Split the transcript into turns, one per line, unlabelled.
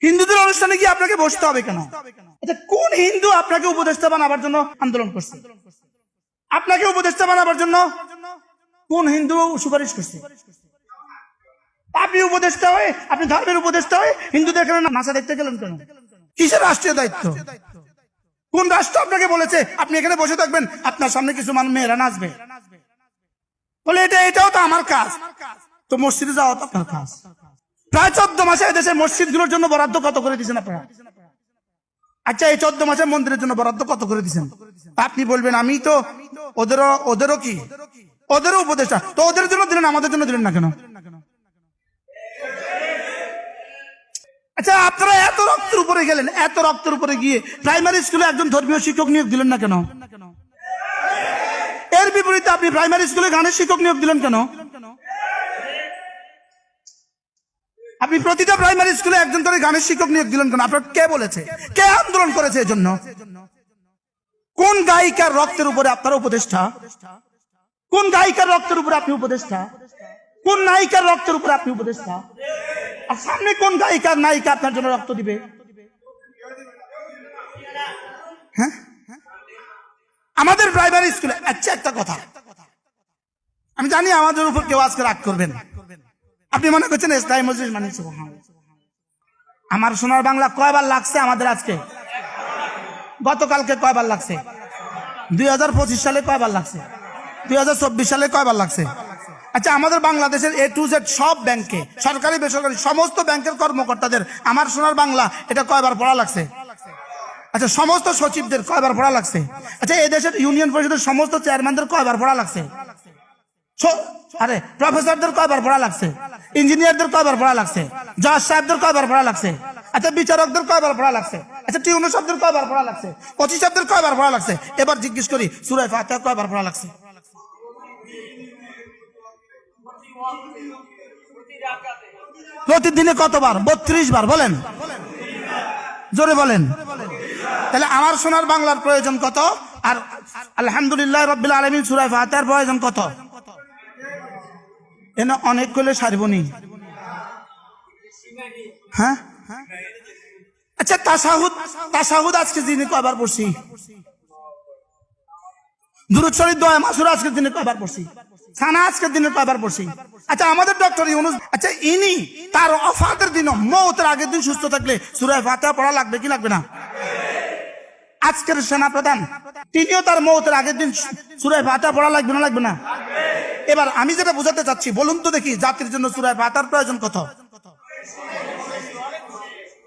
হিন্দুদের অনুষ্ঠানে গিয়ে আপনাকে বসতে হবে কেন? আচ্ছা, কোন হিন্দু আপনাকে উপদেষ্টা বানাবার জন্য আন্দোলন করছে? আপনাকে উপদেষ্টা বানাবার জন্য কোন হিন্দু সুপারিশ করছে? আপনি উপদেষ্টা হয়ে, আপনি ধর্মের উপদেষ্টা হয়ে হিন্দুদের এখানে নাচা দেখতে গেলেন কেন? কিসের রাষ্ট্রীয় দায়িত্ব? কোন রাষ্ট্র আপনাকে বলেছে আপনি এখানে বসে থাকবেন, আপনার সামনে কিছু মেয়েরা নাচবে? বলে এটাও তো আমার কাজ। তো মসজিদে যাওয়া তো আপনার কাজ। প্রায় 14 মাসে এদেশে মসজিদ গুলোর জন্য বরাদ্দ কত করে দিচ্ছেন আপনারা? আচ্ছা, এই 14 মাসে মন্দিরের জন্য বরাদ্দ কত করে দিচ্ছেন? আপনি বলবেন আমি তো ওদেরও কি, ওদেরও উপদেষ্টা। তো ওদের জন্য দিলেন, আমাদের জন্য দিলেন না কেন? আচ্ছা, আপনারা এত রক্তের উপরে গেলেন, এত রক্তের উপরে গিয়ে প্রাইমারি স্কুলে একজন ধর্মীয় শিক্ষক নিয়োগ দিলেন না কেন? এর বিপরীতে আপনি প্রাইমারি স্কুলে গানের শিক্ষক নিয়োগ দিলেন কেন? আপনি প্রতিটা প্রাইমারি স্কুলে একজন করে গানের শিক্ষক নিয়োগ দিলেন কেন? আপনার কে বলেছে? কে আন্দোলন করেছে এর জন্য? কোন গায়িকার রক্তের উপরে আপনার উপদেষ্টা? কোন গায়িকার রক্তের উপরে আপনি উপদেষ্টা? কোন নায়িকার রক্তের উপরে আপনি উপদেষ্টা? আর সামনে কোন গায়িকার নায়িকা আপনার জন্য রক্ত দিবে? হ্যাঁ, আমাদের প্রাইমারি স্কুলে। আচ্ছা, একটা কথা, আমি জানি আমাদের উপর কেউ আজকে রাগ করবেন। আপনি মনে করছেন ইসলামী মজলিস মানে আমার সোনার বাংলা কয়বার লাগছে আমাদের? আজকে, গতকালকে কয়বার লাগছে? 2025 সালে কয়বার লাগছে? 2024 সালে কয়বার লাগছে? আচ্ছা, আমাদের বাংলাদেশের A to Z সব ব্যাংকে, সরকারি বেসরকারি সমস্ত ব্যাংকের কর্মকর্তাদের আমার সোনার বাংলা এটা কয়বার পড়া লাগছে? আচ্ছা, সমস্ত সচিবদের কয়বার পড়া লাগছে? আচ্ছা, এই দেশের ইউনিয়ন পরিষদের সমস্ত চেয়ারম্যানদের কয়বার পড়া লাগছে? আরে প্রফেসরদের কয়বার পড়া লাগছে? ইঞ্জিনিয়ারদের কয়বার পড়া লাগছে? জজ সাহেবদের কয়বার পড়া লাগছে? আচ্ছা, বিচারকদের কয়বার পড়া লাগছে? আচ্ছা, টিউনো সাহেবদের কয়বার পড়া লাগছে? পঁচিশ সাহেবদের কয়বার পড়া লাগছে? এবার জিজ্ঞেস করি, সূরা ফাতিহা কয়বার পড়া লাগছে? প্রতিদিনে কতবার? 32 বার। বলেন, জোরে বলেন। তাহলে আমার সোনার বাংলার প্রয়োজন কত? আর আলহামদুলিল্লাহ রাব্বিল আলামিন সূরা ফাতিহার প্রয়োজন কত? এনে অনেক করলে সারবনি। হ্যাঁ, আচ্ছা, তাশাহুদ আজকে দিনে কয়বার পড়ছি? দুরূদ শরীফ দোয়া মাসুরা আজকের দিনে কয়বার পড়ছি? সানা আজকের দিনে কয়বার পড়ছি? আচ্ছা, আমাদের ডক্টর ইউনূস, আচ্ছা, ইনি তার ওফাতের দিন, মওতের আগের দিন সুস্থ থাকলে সূরা ফাতিহা পড়া লাগবে কি লাগবে না? আজকের সেনাপ্রধান তিনিও তার মওতের আগের দিন সূরা ফাতিহা পড়া লাগবে না লাগবে না? এবার আমি যেটা বোঝাতে চাচ্ছি, বলুন তো দেখি, জাতির জন্য সূরা ফাতিহার প্রয়োজন কত?